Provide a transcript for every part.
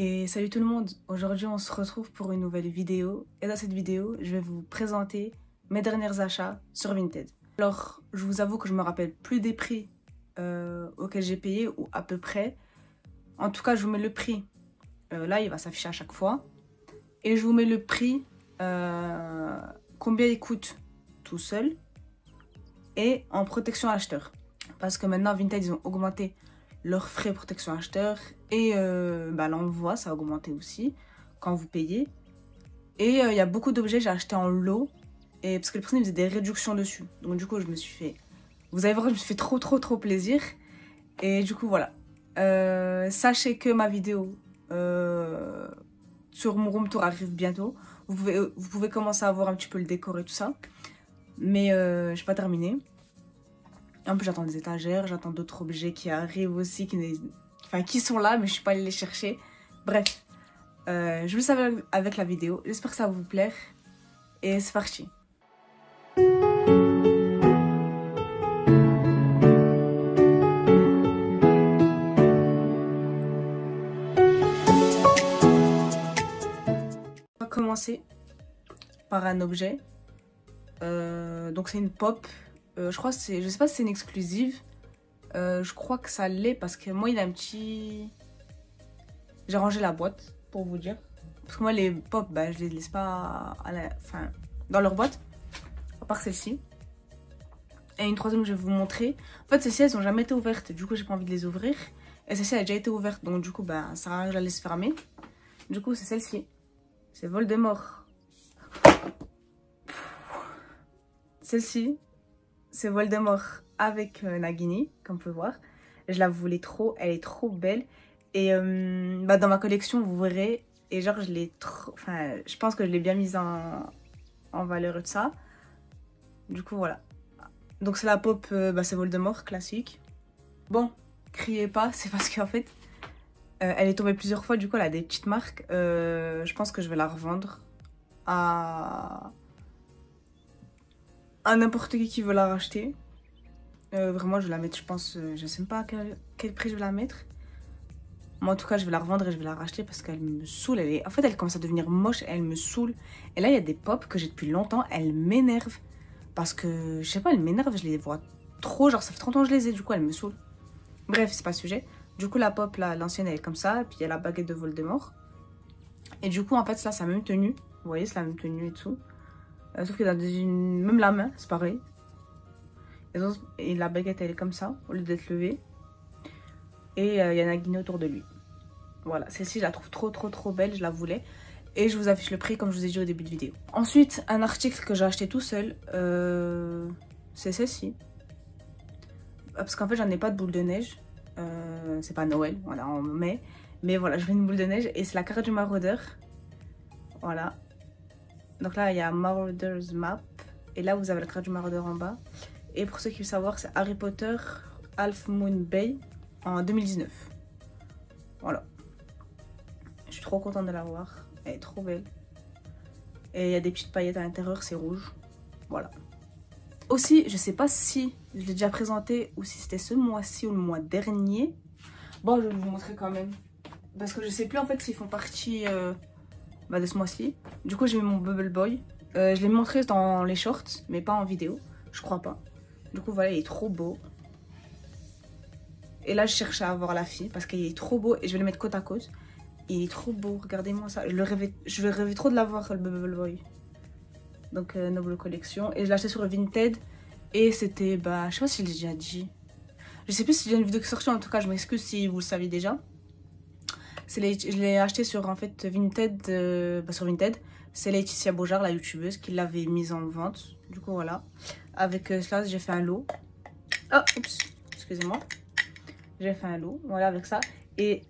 Et salut tout le monde, aujourd'hui on se retrouve pour une nouvelle vidéo et dans cette vidéo je vais vous présenter mes derniers achats sur Vinted. Alors je vous avoue que je me rappelle plus des prix auxquels j'ai payé ou à peu près. En tout cas je vous mets le prix, là il va s'afficher à chaque fois. Et je vous mets le prix, combien il coûte tout seul et en protection acheteur. Parce que maintenant Vinted ils ont augmenté leurs frais protection acheteur et l'envoi ça a augmenté aussi quand vous payez. Et il y a beaucoup d'objets j'ai acheté en lot et parce que le personne faisait des réductions dessus. Donc du coup je me suis fait, vous allez voir, je me suis fait trop plaisir. Et du coup voilà, sachez que ma vidéo sur mon room tour arrive bientôt. Vous pouvez commencer à voir un petit peu le décor et tout ça, mais j'ai pas terminé. En plus j'attends des étagères, j'attends d'autres objets qui arrivent aussi, qui sont là mais je suis pas allée les chercher. Bref, je vous laisse avec la vidéo, j'espère que ça va vous plaire et c'est parti. On va commencer par un objet, donc c'est une pop. Je crois que je sais pas si c'est une exclusive. Je crois que ça l'est parce que moi il a un petit... J'ai rangé la boîte pour vous dire. Parce que moi les pop, je les laisse pas dans leur boîte. À part celle-ci. Et une troisième que je vais vous montrer. En fait celles-ci elles ont jamais été ouvertes. Du coup j'ai pas envie de les ouvrir. Et celle-ci elle a déjà été ouverte. Donc du coup ça je la laisse fermer. Du coup c'est celle-ci. C'est Voldemort. Celle-ci. C'est Voldemort avec Nagini, comme vous pouvez voir. Je la voulais trop, elle est trop belle. Et dans ma collection, vous verrez. Et genre, je l'ai trop... je pense que je l'ai bien mise en valeur et tout ça. Du coup, voilà. Donc c'est la pop, c'est Voldemort, classique. Bon, criez pas, c'est parce qu'en fait, elle est tombée plusieurs fois. Du coup, elle a des petites marques. Je pense que je vais la revendre à n'importe qui veut la racheter. Vraiment je vais la mettre, je pense, je sais même pas à quel prix je vais la mettre. Mais en tout cas je vais la revendre et je vais la racheter parce qu'elle me saoule. En fait elle commence à devenir moche, elle me saoule. Et là il y a des pop que j'ai depuis longtemps, elles m'énervent. Parce que, je sais pas, elles m'énervent, je les vois trop, genre ça fait 30 ans que je les ai, du coup elles me saoulent. Bref, c'est pas le sujet. Du coup la pop là, l'ancienne elle est comme ça, et puis il y a la baguette de Voldemort. Et du coup en fait là c'est la même tenue, vous voyez c'est la même tenue et tout. Sauf que même la main, c'est pareil. Et la baguette, elle est comme ça, au lieu d'être levée. Et il y a Nagini autour de lui. Voilà, celle-ci, je la trouve trop belle, je la voulais. Et je vous affiche le prix, comme je vous ai dit au début de vidéo. Ensuite, un article que j'ai acheté tout seul, c'est celle-ci. Parce qu'en fait, j'en ai pas de boule de neige. C'est pas Noël, voilà, en mai. Mais voilà, je veux une boule de neige. Et c'est la carte du maraudeur. Voilà. Donc là, il y a Marauders Map. Et là, vous avez la carte du maraudeur en bas. Et pour ceux qui veulent savoir, c'est Harry Potter Half Moon Bay en 2019. Voilà. Je suis trop contente de la voir. Elle est trop belle. Et il y a des petites paillettes à l'intérieur, c'est rouge. Voilà. Aussi, je sais pas si je l'ai déjà présenté ou si c'était ce mois-ci ou le mois dernier. Bon, je vais vous montrer quand même. Parce que je sais plus en fait s'ils font partie... de ce mois-ci. Du coup j'ai mis mon Bubble Boy. Je l'ai montré dans les shorts mais pas en vidéo, je crois pas. Du coup voilà, il est trop beau. Et là je cherche à avoir la fille parce qu'il est trop beau et je vais le mettre côte à côte. Il est trop beau, regardez-moi ça. Je rêvais trop de l'avoir, le Bubble Boy. Donc Noble Collection. Et je l'ai acheté sur Vinted. Et c'était, je sais pas si je l'ai déjà dit. Je sais plus si j'ai une vidéo qui est sortie, en tout cas je m'excuse si vous le saviez déjà. Je l'ai acheté sur en fait Vinted, sur Vinted. C'est Laetitia Beaujard, la youtubeuse, qui l'avait mise en vente. Du coup voilà. Avec cela j'ai fait un lot. Oh, oups, excusez-moi. J'ai fait un lot, voilà, avec ça. Et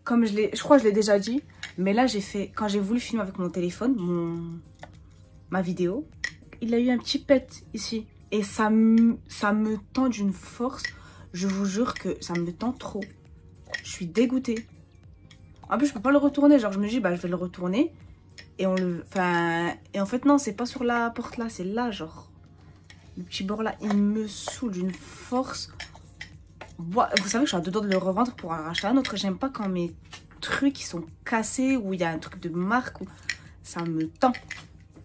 comme je crois que je l'ai déjà dit, mais là j'ai fait, quand j'ai voulu filmer avec mon téléphone, ma vidéo, il a eu un petit pet ici. Et ça me tend d'une force. Je vous jure que ça me tend trop. Je suis dégoûtée. En plus, je peux pas le retourner. Genre, je me dis, je vais le retourner. Et et en fait, non, c'est pas sur la porte là. C'est là, genre. Le petit bord là, il me saoule d'une force. Vous savez que je suis à deux doigts de le revendre pour en racheter un autre. J'aime pas quand mes trucs qui sont cassés, ou il y a un truc de marque, ou ça me tend.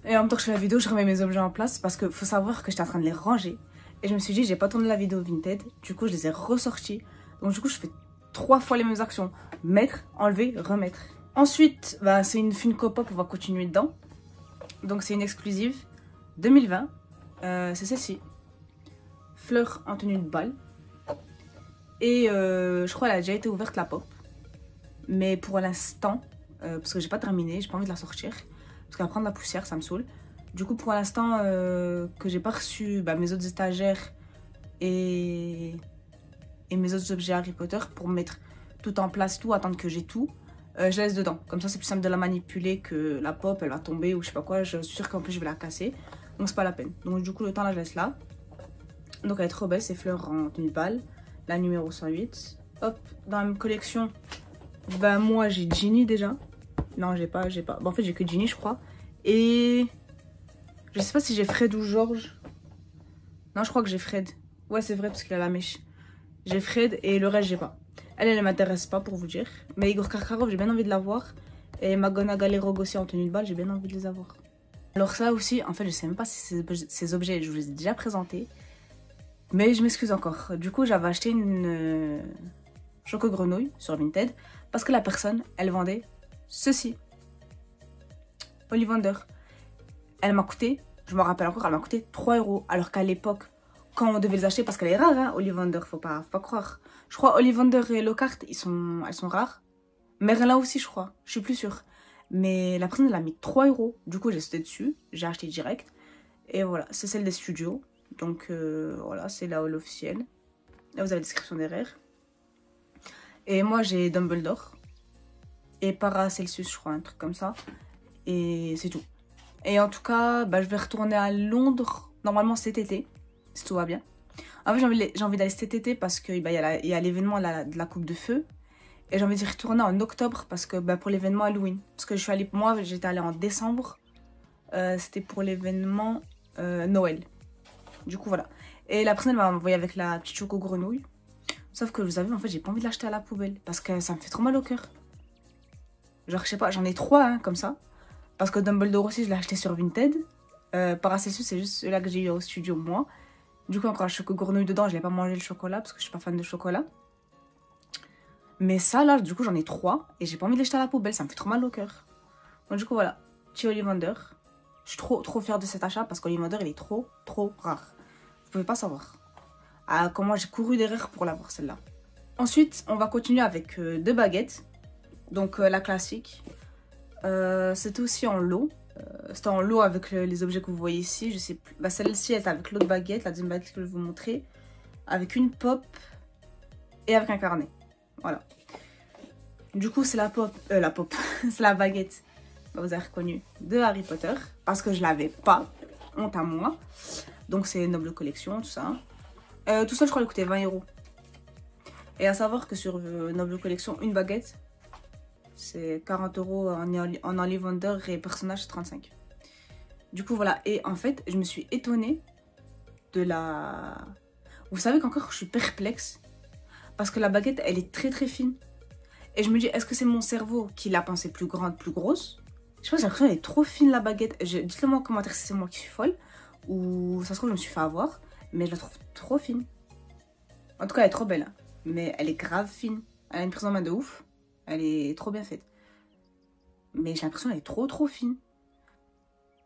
Et en même temps que je fais la vidéo, je remets mes objets en place parce qu'il faut savoir que j'étais en train de les ranger. Et je me suis dit, j'ai pas tourné la vidéo Vinted, du coup je les ai ressortis. Donc du coup je fais 3 fois les mêmes actions. Mettre, enlever, remettre. Ensuite, bah, c'est une Funko Pop, on va continuer dedans. Donc c'est une exclusive 2020. C'est celle-ci. Fleur en tenue de bal. Et je crois qu'elle a déjà été ouverte la pop. Mais pour l'instant, parce que j'ai pas terminé, j'ai pas envie de la sortir. Parce qu'elle va prendre la poussière, ça me saoule. Du coup, pour l'instant, que j'ai pas reçu mes autres étagères et mes autres objets Harry Potter pour mettre tout en place, tout, attendre que j'ai tout, je laisse dedans. Comme ça, c'est plus simple de la manipuler que la pop, elle va tomber ou je sais pas quoi. Je suis sûre qu'en plus, je vais la casser. Donc, c'est pas la peine. Donc, du coup, le temps, là, je laisse là. Donc, elle est trop belle, c'est Fleur en tenue de bal. La numéro 108. Hop, dans la même collection, moi, j'ai Ginny déjà. Non, j'ai pas. Bon, en fait, j'ai que Ginny, je crois. Et je sais pas si j'ai Fred ou George. Non, je crois que j'ai Fred. Ouais, c'est vrai, parce qu'il a la mèche. J'ai Fred et le reste, j'ai pas. Elle ne m'intéresse pas pour vous dire. Mais Igor Karkaroff, j'ai bien envie de l'avoir. Et McGonagall et Rogue aussi en tenue de bal, j'ai bien envie de les avoir. Alors ça aussi, en fait, je sais même pas si ces objets, je vous les ai déjà présentés. Mais je m'excuse encore. Du coup, j'avais acheté une Choco Grenouille sur Vinted. Parce que la personne, elle vendait ceci. Ollivander. Elle m'a coûté, je me rappelle encore, elle m'a coûté 3 €. Alors qu'à l'époque, quand on devait les acheter, parce qu'elle est rare, hein, Ollivander, faut pas croire. Je crois Ollivander et Lockhart, elles sont rares. Merlin aussi, je crois, je suis plus sûre. Mais la personne, elle a mis 3 €. Du coup, j'ai sauté dessus, j'ai acheté direct. Et voilà, c'est celle des studios. Donc voilà, c'est la haul officielle. Là, vous avez la description derrière. Et moi, j'ai Dumbledore. Et Paracelsus, je crois, un truc comme ça. Et c'est tout. Et en tout cas, je vais retourner à Londres, normalement cet été, si tout va bien. En fait, j'ai envie d'aller cet été parce qu'il y a l'événement de la Coupe de Feu. Et j'ai envie d'y retourner en octobre parce que pour l'événement Halloween. Parce que moi, j'étais allée en décembre. C'était pour l'événement Noël. Du coup, voilà. Et la personne m'a envoyé avec la petite Choco Grenouille. Sauf que vous savez, en fait, j'ai pas envie de l'acheter à la poubelle. Parce que ça me fait trop mal au cœur. Genre, je sais pas, j'en ai 3, hein, comme ça. Parce que Dumbledore aussi, je l'ai acheté sur Vinted. Paracelsus, c'est juste celui-là que j'ai eu au studio, moi. Du coup, encore la Choco Grenouille dedans, je n'ai pas mangé le chocolat parce que je suis pas fan de chocolat. Mais ça, là, du coup, j'en ai 3. Et j'ai pas envie de les jeter à la poubelle, ça me fait trop mal au cœur. Donc, du coup, voilà. Petit Ollivander. Je suis trop fière de cet achat parce qu'Ollivander, il est trop rare. Vous pouvez pas savoir. Comment j'ai couru derrière pour l'avoir, celle-là. Ensuite, on va continuer avec 2 baguettes. Donc, la classique. C'était aussi en lot. C'était en lot avec les objets que vous voyez ici. Je sais plus. Celle-ci, elle est avec l'autre baguette, la deuxième baguette que je vais vous montrer. Avec une pop et avec un carnet. Voilà. Du coup, c'est la pop. C'est la baguette. Vous avez reconnu de Harry Potter. Parce que je l'avais pas. Honte à moi. Donc, c'est Noble Collection, tout ça. Tout ça, je crois, il coûtait 20 €. Et à savoir que sur Noble Collection, une baguette, c'est 40 € en Ollivander et personnage 35. Du coup, voilà. Et en fait, je me suis étonnée de la... Vous savez qu'encore, je suis perplexe. Parce que la baguette, elle est très fine. Et je me dis, est-ce que c'est mon cerveau qui l'a pensée plus grande, plus grosse? Je sais pas, j'ai l'impression qu'elle est trop fine, la baguette. Dites-le moi en commentaire si c'est moi qui suis folle. Ou ça se trouve, je me suis fait avoir. Mais je la trouve trop fine. En tout cas, elle est trop belle. Hein. Mais elle est grave fine. Elle a une prise en main de ouf. Elle est trop bien faite. Mais j'ai l'impression qu'elle est trop fine.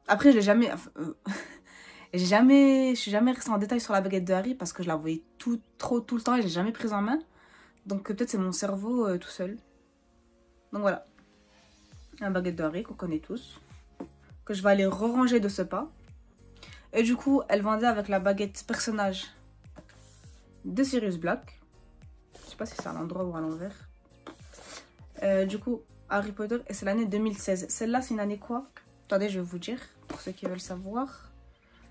Après, je suis jamais restée en détail sur la baguette de Harry parce que je la voyais tout le temps et je l'ai jamais prise en main. Donc peut-être c'est mon cerveau tout seul. Donc voilà. La baguette de Harry qu'on connaît tous. Que je vais aller ranger de ce pas. Et du coup, elle vendait avec la baguette personnage de Sirius Black. Je sais pas si c'est à l'endroit ou à l'envers. Du coup, Harry Potter, et c'est l'année 2016. Celle-là, c'est une année quoi? Attendez, je vais vous dire, pour ceux qui veulent savoir.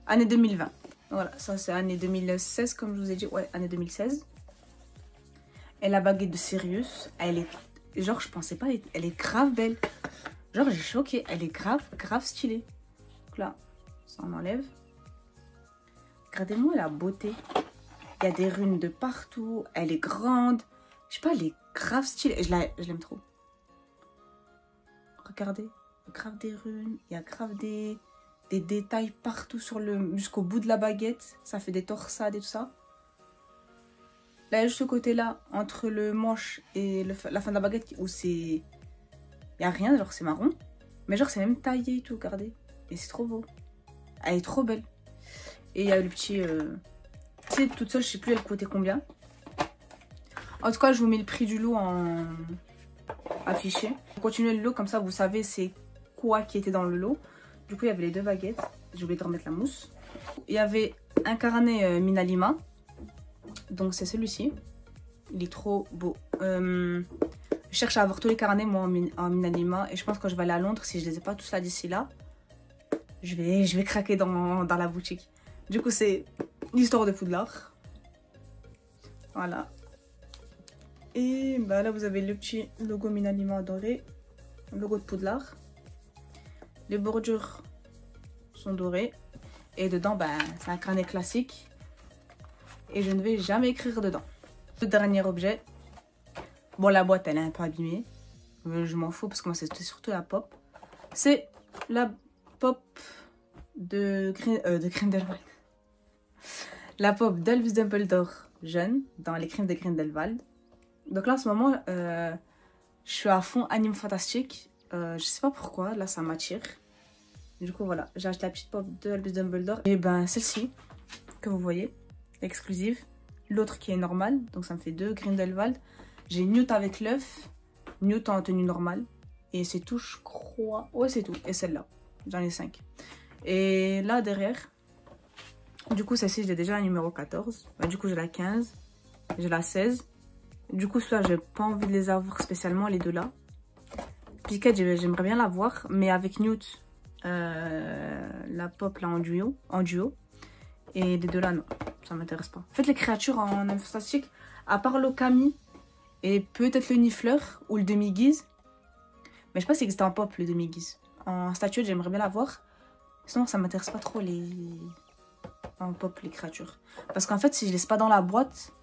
Année 2020. Voilà, ça c'est année 2016, comme je vous ai dit. Ouais, année 2016. Et la baguette de Sirius, elle est... Genre, je pensais pas, elle est grave belle. Genre, j'ai choqué. Elle est grave stylée. Donc là, ça on enlève. Regardez-moi la beauté. Il y a des runes de partout. Elle est grande. Je sais pas, elle est grave stylée. Je l'aime trop. regardez. Il y a grave des runes, il y a grave des détails partout jusqu'au bout de la baguette. Ça fait des torsades et tout ça. Là, juste ce côté-là, entre le manche et la fin de la baguette, où c'est... Il n'y a rien, genre c'est marron. Mais genre c'est même taillé et tout, regardez. Et c'est trop beau. Elle est trop belle. Et il y a le petit... Tu sais, toute seule, je sais plus elle coûtait combien. En tout cas, je vous mets le prix du lot en affiché. Continuez le lot, comme ça vous savez c'est quoi qui était dans le lot. Du coup, il y avait les 2 baguettes. J'ai oublié de remettre la mousse. Il y avait un carnet Minalima. Donc c'est celui-ci. Il est trop beau. Je cherche à avoir tous les carnets moi en Minalima. Et je pense que quand je vais aller à Londres, si je les ai pas tous là d'ici là, je vais craquer dans la boutique. Du coup, c'est l'histoire de Poudlard. Voilà. Et bah là, vous avez le petit logo Minalima doré. Le logo de Poudlard. Les bordures sont dorées. Et dedans, bah, c'est un carnet classique. Et je ne vais jamais écrire dedans. Le dernier objet. Bon, la boîte, elle est un peu abîmée. Je m'en fous parce que moi, c'était surtout la pop. C'est la pop de Grindelwald. La pop d'Albus Dumbledore jeune dans les crimes de Grindelwald. Donc là, en ce moment, je suis à fond anime fantastique. Je sais pas pourquoi, là, ça m'attire. Du coup, voilà, j'ai acheté la petite pop de Albus Dumbledore. Et ben, celle-ci, que vous voyez, exclusive. L'autre qui est normale, donc ça me fait 2 Grindelwald. J'ai Newt avec l'œuf, Newt en tenue normale. Et c'est tout, je crois. Ouais, c'est tout. Et celle-là, j'en ai 5. Et là, derrière, du coup, celle-ci, j'ai déjà la numéro 14. Bah, du coup, j'ai la 15, j'ai la 16. Du coup, celui-là, j'ai pas envie de les avoir spécialement, les deux là. Piquette, j'aimerais bien l'avoir, mais avec Newt, la pop là en duo. Et les deux là, non, ça m'intéresse pas. En fait, les créatures en fantastique, à part l'Okami et peut-être le Nifleur ou le demi-guise. Mais je sais pas si c'était en pop le demi-guise. En statuette, j'aimerais bien l'avoir. Sinon, ça m'intéresse pas trop en pop les créatures. Parce qu'en fait, si je laisse pas dans la boîte,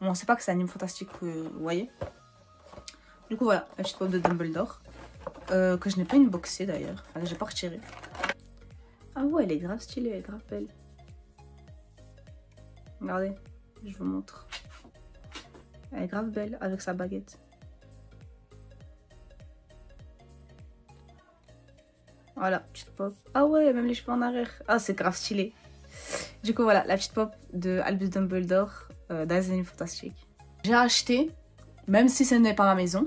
on sait pas que c'est anime fantastique, vous voyez. Du coup, voilà, la petite pop de Dumbledore. Que je n'ai pas unboxée d'ailleurs. Enfin, j'ai pas retiré. Ah ouais, elle est grave stylée, elle est grave belle. Regardez, je vous montre. Elle est grave belle avec sa baguette. Voilà, petite pop. Ah ouais, même les cheveux en arrière. Ah, c'est grave stylé. Du coup, voilà, la petite pop de Albus Dumbledore d'Anime Fantastique. J'ai acheté, même si ce n'est pas ma maison.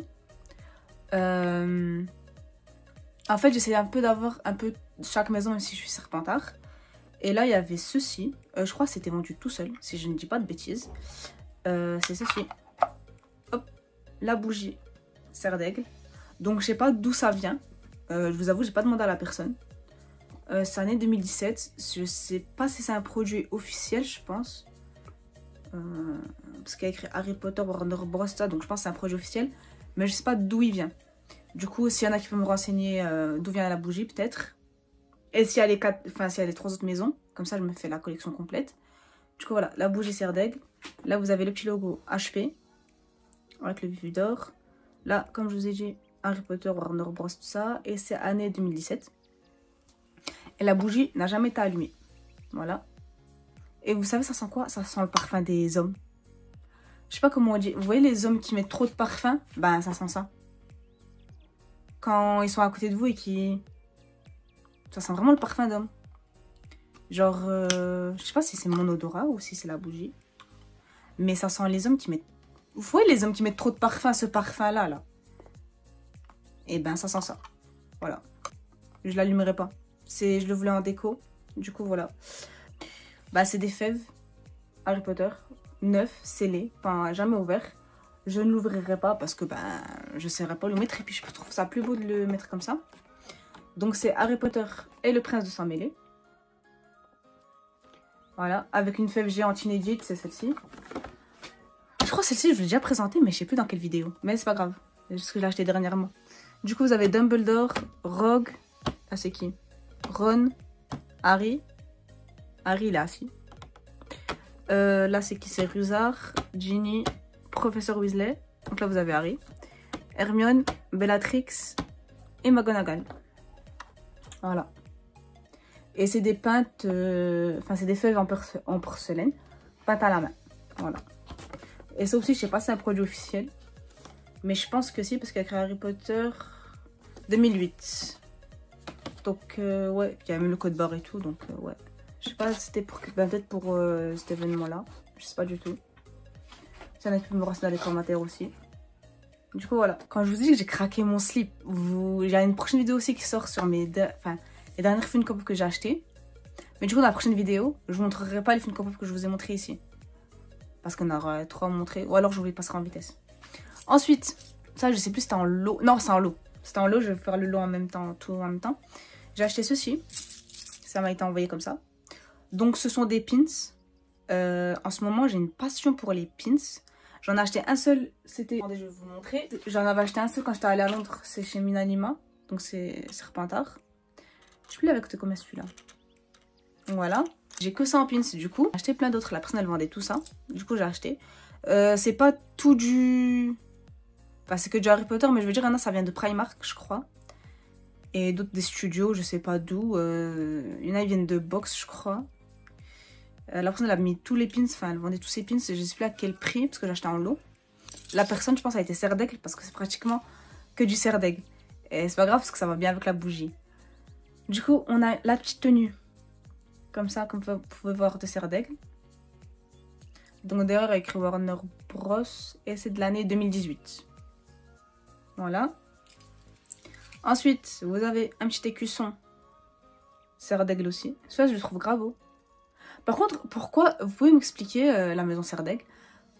En fait, j'essaie un peu d'avoir un peu chaque maison, même si je suis Serpentard. Et là, il y avait ceci. Je crois que c'était vendu tout seul, si je ne dis pas de bêtises. C'est ceci. Hop, la bougie serre d'aigle. Donc, je sais pas d'où ça vient. Je vous avoue, j'ai pas demandé à la personne. C'est année 2017. Je sais pas si c'est un produit officiel, je pense. Parce qu'il y a écrit Harry Potter, Warner Bros. Donc, je pense que c'est un produit officiel. Mais je sais pas d'où il vient. Du coup, s'il y en a qui peuvent me renseigner d'où vient la bougie, peut-être. Et s'il y a s'il y a les 3 autres maisons, comme ça je me fais la collection complète. Du coup voilà, la bougie serre d'aigle. Là vous avez le petit logo HP avec le vif d'or. Là, comme je vous ai dit, Harry Potter, Warner Bros, tout ça. Et c'est année 2017. Et la bougie n'a jamais été allumée. Voilà. Et vous savez ça sent quoi? Ça sent le parfum des hommes. Je sais pas comment on dit. Vous voyez les hommes qui mettent trop de parfum? Ben ça sent ça. Quand ils sont à côté de vous et qui... Ça sent vraiment le parfum d'homme. Genre, je sais pas si c'est mon odorat ou si c'est la bougie. Mais ça sent les hommes qui mettent... Vous voyez les hommes qui mettent trop de parfum, ce parfum-là, là. Et ben, ça sent ça. Voilà. Je l'allumerai pas. Je le voulais en déco. Du coup, voilà. Bah, c'est des fèves. Harry Potter. Neuf, scellé. Enfin, jamais ouvert. Je ne l'ouvrirai pas parce que, ben, je ne saurais pas le mettre. Et puis, je trouve ça plus beau de le mettre comme ça. Donc c'est Harry Potter et le prince de sang mêlé. Voilà, avec une fève géante inédite, c'est celle-ci. Je crois que celle-ci, je l'ai déjà présentée, mais je sais plus dans quelle vidéo. Mais c'est pas grave, c'est juste que je l'ai acheté dernièrement. Du coup, vous avez Dumbledore, Rogue, là c'est qui? Ron, Harry. Harry, il est assis. Là c'est qui? C'est Rusard, Ginny, Professeur Weasley. Donc là vous avez Harry. Hermione, Bellatrix, et McGonagall. Voilà. Et c'est des peintes, enfin c'est des feuilles en porcelaine, peintes à la main. Voilà. Et ça aussi, je sais pas si c'est un produit officiel. Mais je pense que si, parce qu'il y a écrit Harry Potter 2008. Donc, ouais, il y a même le code barre et tout, donc ouais. Je sais pas si c'était pour, peut-être pour cet événement-là. Je sais pas du tout. Ça n'a pu me rassurer dans les commentaires aussi. Du coup, voilà. Quand je vous dis que j'ai craqué mon slip, il y a une prochaine vidéo aussi qui sort sur mes les dernières Funko Pop que j'ai achetées. Mais du coup, dans la prochaine vidéo, je vous montrerai pas les Funko Pop que je vous ai montré ici. Parce qu'on aura trop à montrer. Ou alors, je vous les passerai en vitesse. Ensuite, ça, je sais plus si c'était en lot. Non, c'est en lot. C'était en lot, je vais faire le lot en même temps, tout en même temps. J'ai acheté ceci. Ça m'a été envoyé comme ça. Donc, ce sont des pins. En ce moment, j'ai une passion pour les pins. J'en ai acheté un seul. C'était... Attendez, je vais vous montrer. J'en avais acheté un seul quand j'étais allée à Londres. C'est chez Minanima. Donc, c'est Serpentard. Je sais plus avec combien celui-là. Voilà. J'ai que ça en pins du coup. J'ai acheté plein d'autres. La personne elle vendait tout ça. Du coup j'ai acheté. C'est pas tout du... Enfin c'est que du Harry Potter. Mais je veux dire, ça vient de Primark je crois. Et d'autres des studios. Je sais pas d'où. Il y en a ils viennent de Box je crois. La personne elle a mis tous les pins. Enfin elle vendait tous ses pins. Je sais plus à quel prix. Parce que j'ai acheté en lot. La personne je pense a été Serdaigle. Parce que c'est pratiquement que du Serdaigle. Et c'est pas grave parce que ça va bien avec la bougie. Du coup on a la petite tenue. Comme ça, comme vous pouvez voir, de Serdaigle. Donc derrière, il y a écrit Warner Bros. Et c'est de l'année 2018. Voilà. Ensuite, vous avez un petit écusson. Serdaigle aussi. Celui-là, je le trouve grave beau. Par contre, pourquoi, vous pouvez m'expliquer, la maison Serdaigle,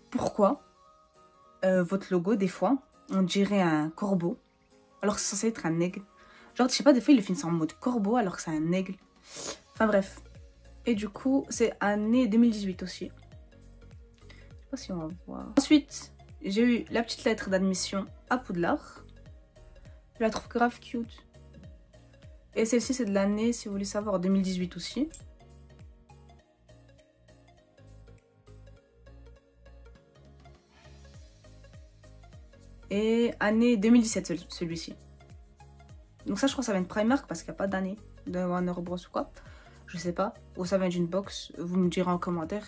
pourquoi votre logo, des fois, on dirait un corbeau, alors que c'est censé être un aigle. Genre, je sais pas, des fois, ils le finissent en mode corbeau, alors que c'est un aigle. Enfin bref. Et du coup, c'est année 2018 aussi. Je sais pas si on va voir. Ensuite, j'ai eu la petite lettre d'admission à Poudlard. Je la trouve grave cute. Et celle-ci, c'est de l'année, si vous voulez savoir, 2018 aussi. Et année 2017, celui-ci. Donc ça, je crois que ça vient de Primark parce qu'il n'y a pas d'année de Warner Bros ou quoi. Je sais pas. Ou ça vient d'une box. Vous me direz en commentaire.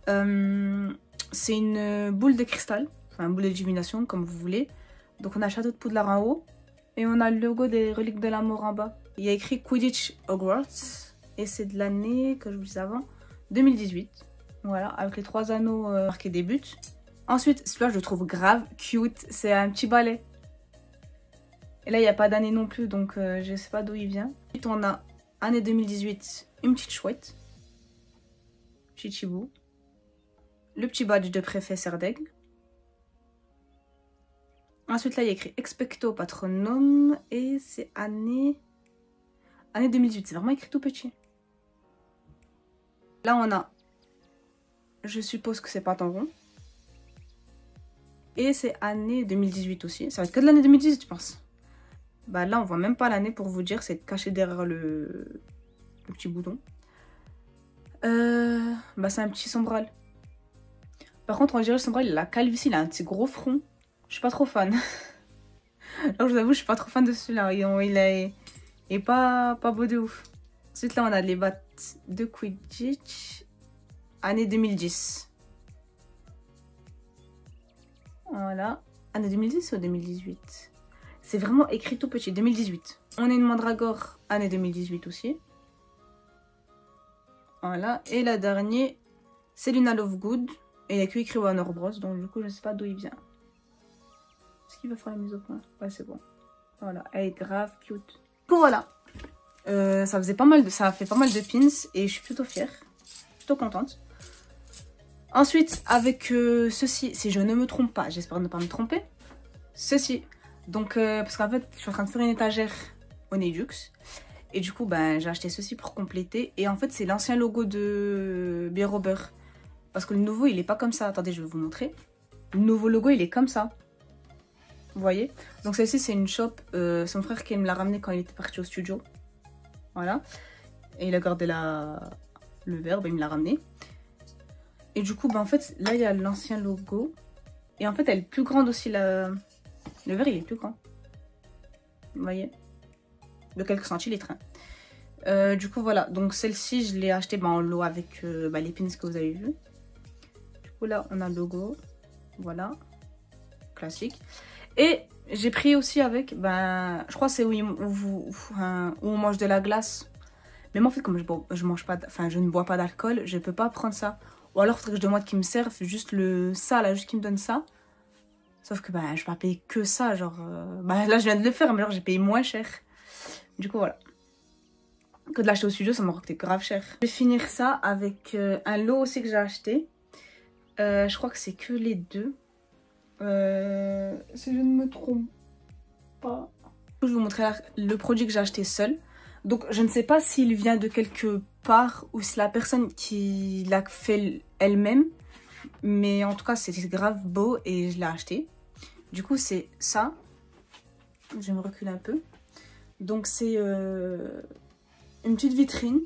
C'est une boule de cristal. Enfin, une boule de divination, comme vous voulez. Donc on a le château de Poudlard en haut. Et on a le logo des reliques de la mort en bas. Il y a écrit Quidditch Hogwarts. Et c'est de l'année, que je vous disais avant, 2018. Voilà, avec les 3 anneaux marqués des buts. Ensuite, celui-là, je le trouve grave cute. C'est un petit balai. Et là, il n'y a pas d'année non plus, donc je sais pas d'où il vient. Ensuite, on a année 2018, une petite chouette. Chichibou. Le petit badge de préfet Serdaigle. Ensuite, là, il y a écrit Expecto Patronum. Et c'est année 2018. C'est vraiment écrit tout petit. Là, on a... Je suppose que c'est pas ton rond. Et c'est année 2018 aussi. Ça va être que de l'année 2018, je pense. Bah là, on voit même pas l'année pour vous dire. C'est caché derrière le petit bouton. Bah c'est un petit sombral. Par contre, on dirait le sombral, il a la calvitie, il a un petit gros front. Je suis pas trop fan. Alors je vous avoue, je suis pas trop fan de celui-là. Il est pas beau de ouf. Ensuite là, on a les battes de Quidditch. Année 2010. Voilà. Année 2010 ou 2018? C'est vraiment écrit tout petit, 2018. On a une mandragore, année 2018 aussi. Voilà. Et la dernière, c'est Luna Lovegood. Et il n'y a que écrit Warner Bros. Donc du coup, je ne sais pas d'où il vient. Est-ce qu'il va faire la mise au point? Ouais, c'est bon. Voilà. Elle est grave cute. Du coup, voilà. Ça fait pas mal de pins. Et je suis plutôt fière. Plutôt contente. Ensuite, avec ceci, si je ne me trompe pas, j'espère ne pas me tromper. Ceci. Donc, parce qu'en fait, je suis en train de faire une étagère au Nedux. Et du coup, ben, j'ai acheté ceci pour compléter. Et en fait, c'est l'ancien logo de Bière au beurre. Parce que le nouveau, il est pas comme ça. Attendez, je vais vous montrer. Le nouveau logo, il est comme ça. Vous voyez? Donc, celle-ci, c'est une shop. C'est mon frère qui me l'a ramené quand il était parti au studio. Voilà. Et il a gardé le verre, ben, il me l'a ramené. Et du coup, ben, en fait, là, il y a l'ancien logo. Et en fait, elle est plus grande aussi, Le verre, il est plus grand. vous voyez, de quelques centilitres. Du coup, voilà. Donc, celle-ci, je l'ai achetée en lot avec les pins que vous avez vu. Du coup, là, on a le logo. Voilà. Classique. Et j'ai pris aussi avec, je crois que c'est où on mange de la glace. Mais moi, en fait, comme je mange pas, je ne bois pas d'alcool, je peux pas prendre ça. Ou alors, il faudrait que je demande qu'ils me servent juste ça, là, juste qu'ils me donnent ça. Sauf que, je vais pas payer que ça, genre... là, je viens de le faire, mais genre, j'ai payé moins cher. Du coup, voilà. Que de l'acheter au studio, ça m'a coûté grave cher. Je vais finir ça avec un lot aussi que j'ai acheté. Je crois que c'est que les deux. Si je ne me trompe pas. Je vais vous montrer le produit que j'ai acheté seul. Donc, je ne sais pas s'il vient de quelque part ou si la personne qui l'a fait elle-même. Mais en tout cas, c'est grave beau et je l'ai acheté. Du coup, c'est ça. Je vais me reculer un peu. Donc, c'est une petite vitrine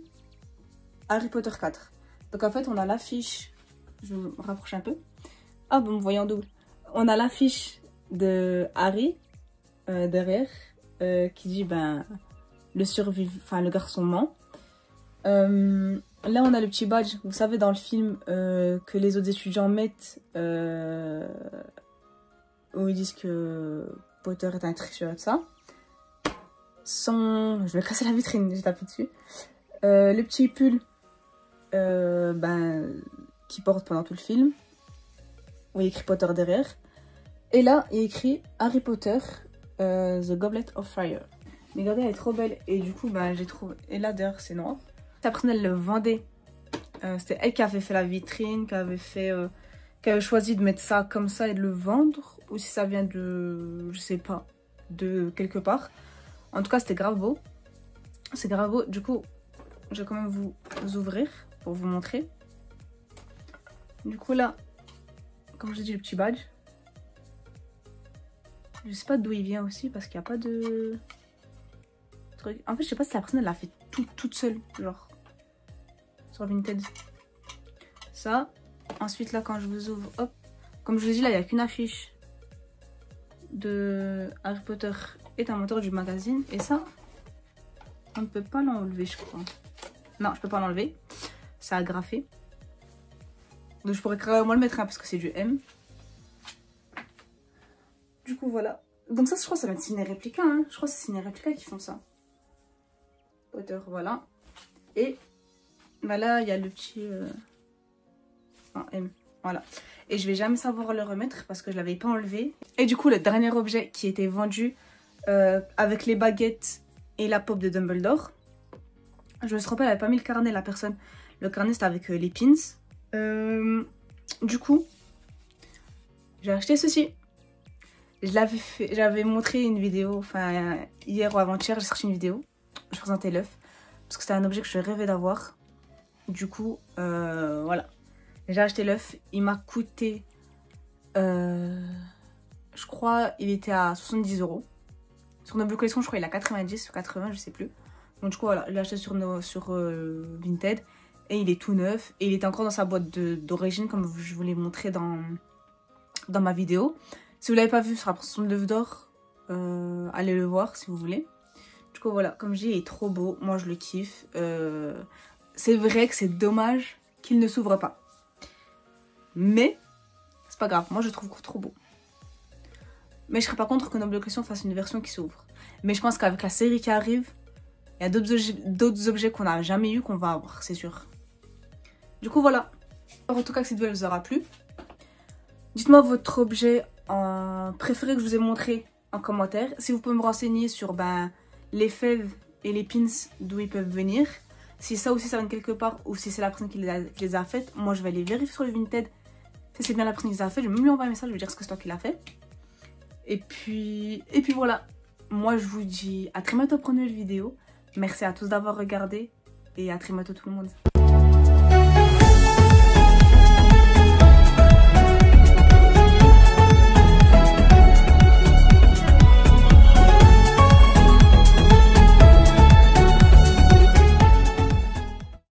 Harry Potter 4. Donc, en fait, on a l'affiche. Je vais me rapprocher un peu. Ah, bon, vous voyez en double. On a l'affiche de Harry derrière qui dit le garçon ment. Là, on a le petit badge. Vous savez, dans le film que les autres étudiants mettent où ils disent que Potter est un tricheur, ça. Je vais casser la vitrine, j'ai tapé dessus. Le petit pull qu'il porte pendant tout le film. Où il y a écrit Potter derrière. Et là, il y a écrit Harry Potter, The Goblet of Fire. Mais regardez, elle est trop belle. Et du coup, j'ai trouvé... Et là, d'ailleurs, c'est noir. La personne, elle le vendait. C'était elle qui avait fait la vitrine, qui avait choisi de mettre ça comme ça et de le vendre. Ou si ça vient de... Je sais pas. De quelque part. En tout cas, c'était grave beau. C'est grave beau. Du coup, je vais quand même vous ouvrir pour vous montrer. Du coup, là, comme je dis, le petit badge. Je sais pas d'où il vient aussi parce qu'il n'y a pas de truc. En fait, je sais pas si la personne elle l'a fait toute seule, genre sur Vinted. Ça. Ensuite, là, quand je vous ouvre, hop, comme je vous ai dit, là, il n'y a qu'une affiche de Harry Potter est un moteur du magazine. Et ça, on ne peut pas l'enlever, je crois. Non, je peux pas l'enlever. C'est agrafé. Donc, je pourrais carrément le mettre parce que c'est du M. Du coup, voilà. Donc ça, je crois que ça va être Ciné Réplica. Hein. Je crois que c'est Ciné Réplica qui font ça. Potter, voilà. Et là, il y a le petit... M. Voilà. Et je vais jamais savoir le remettre parce que je l'avais pas enlevé. Et du coup, le dernier objet qui était vendu avec les baguettes et la pop de Dumbledore. Je me rappelle, elle avait pas mis le carnet, la personne. Le carnet, c'était avec les pins. Du coup, j'ai acheté ceci. J'avais montré une vidéo, hier ou avant-hier, j'ai sorti une vidéo. Je présentais l'œuf. Parce que c'était un objet que je rêvais d'avoir. Du coup, voilà. J'ai acheté l'œuf. Il m'a coûté, je crois, il était à 70 €. Sur Noble Collection, je crois, il est à 90 ou 80, je sais plus. Donc, du coup, voilà, je l'ai acheté sur Vinted. Et il est tout neuf. Et il était encore dans sa boîte d'origine, comme je vous l'ai montré dans ma vidéo. Si vous ne l'avez pas vu, ce sera pour son œuf d'or. Allez le voir si vous voulez. Du coup, voilà, comme je dis, il est trop beau. Moi, je le kiffe. C'est vrai que c'est dommage qu'il ne s'ouvre pas. Mais, c'est pas grave. Moi, je le trouve trop beau. Mais je serais pas contre que Noble Collection fasse une version qui s'ouvre. Mais je pense qu'avec la série qui arrive, il y a d'autres objets qu'on n'a jamais eu qu'on va avoir, c'est sûr. Du coup, voilà. En tout cas, que cette vidéo vous aura plu. Dites-moi votre objet préféré que je vous ai montré en commentaire. Si vous pouvez me renseigner sur les fèves et les pins d'où ils peuvent venir. Si ça aussi ça vient de quelque part ou si c'est la personne qui les a faites. Moi je vais aller vérifier sur le Vinted. Si c'est bien la personne qui les a faites, je vais même lui envoyer un message, je vais dire ce que c'est toi qui l'a fait. Et puis voilà. Moi je vous dis à très bientôt pour une nouvelle vidéo. Merci à tous d'avoir regardé et à très bientôt tout le monde.